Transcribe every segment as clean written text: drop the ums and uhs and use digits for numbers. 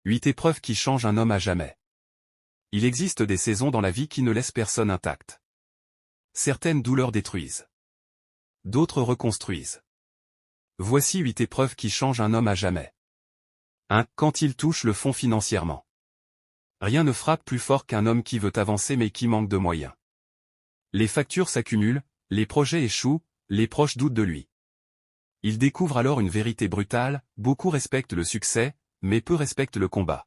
8 épreuves qui changent un homme à jamais. Il existe des saisons dans la vie qui ne laissent personne intact. Certaines douleurs détruisent. D'autres reconstruisent. Voici 8 épreuves qui changent un homme à jamais. 1. Quand il touche le fond financièrement. Rien ne frappe plus fort qu'un homme qui veut avancer mais qui manque de moyens. Les factures s'accumulent, les projets échouent, les proches doutent de lui. Il découvre alors une vérité brutale, beaucoup respectent le succès, mais peu respectent le combat.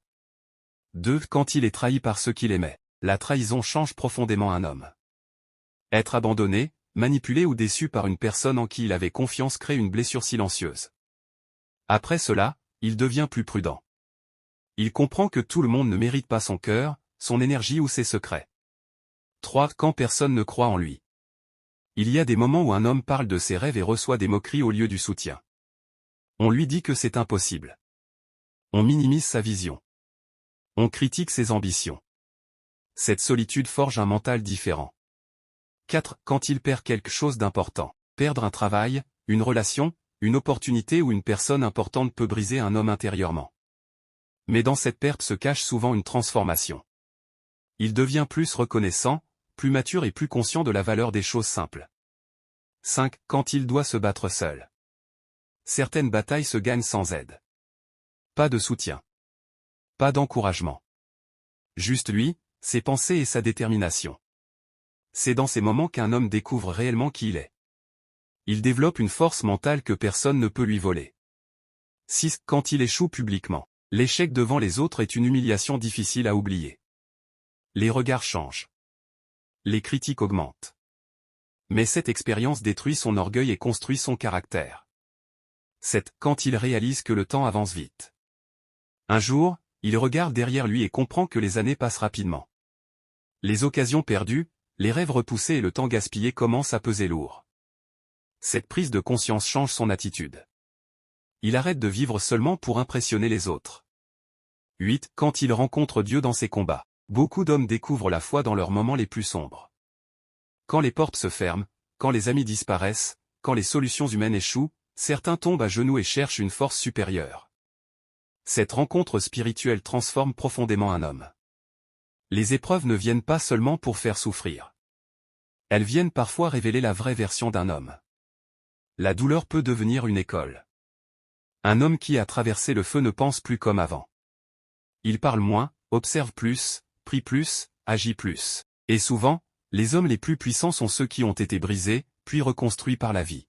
2. Quand il est trahi par ceux qu'il aimait. La trahison change profondément un homme. Être abandonné, manipulé ou déçu par une personne en qui il avait confiance crée une blessure silencieuse. Après cela, il devient plus prudent. Il comprend que tout le monde ne mérite pas son cœur, son énergie ou ses secrets. 3. Quand personne ne croit en lui. Il y a des moments où un homme parle de ses rêves et reçoit des moqueries au lieu du soutien. On lui dit que c'est impossible. On minimise sa vision. On critique ses ambitions. Cette solitude forge un mental différent. 4. Quand il perd quelque chose d'important. Perdre un travail, une relation, une opportunité ou une personne importante peut briser un homme intérieurement. Mais dans cette perte se cache souvent une transformation. Il devient plus reconnaissant, plus mature et plus conscient de la valeur des choses simples. 5. Quand il doit se battre seul. Certaines batailles se gagnent sans aide. Pas de soutien. Pas d'encouragement. Juste lui, ses pensées et sa détermination. C'est dans ces moments qu'un homme découvre réellement qui il est. Il développe une force mentale que personne ne peut lui voler. 6. Quand il échoue publiquement. L'échec devant les autres est une humiliation difficile à oublier. Les regards changent. Les critiques augmentent. Mais cette expérience détruit son orgueil et construit son caractère. 7. Quand il réalise que le temps avance vite. Un jour, il regarde derrière lui et comprend que les années passent rapidement. Les occasions perdues, les rêves repoussés et le temps gaspillé commencent à peser lourd. Cette prise de conscience change son attitude. Il arrête de vivre seulement pour impressionner les autres. 8. Quand il rencontre Dieu dans ses combats. Beaucoup d'hommes découvrent la foi dans leurs moments les plus sombres. Quand les portes se ferment, quand les amis disparaissent, quand les solutions humaines échouent, certains tombent à genoux et cherchent une force supérieure. Cette rencontre spirituelle transforme profondément un homme. Les épreuves ne viennent pas seulement pour faire souffrir. Elles viennent parfois révéler la vraie version d'un homme. La douleur peut devenir une école. Un homme qui a traversé le feu ne pense plus comme avant. Il parle moins, observe plus, prie plus, agit plus. Et souvent, les hommes les plus puissants sont ceux qui ont été brisés, puis reconstruits par la vie.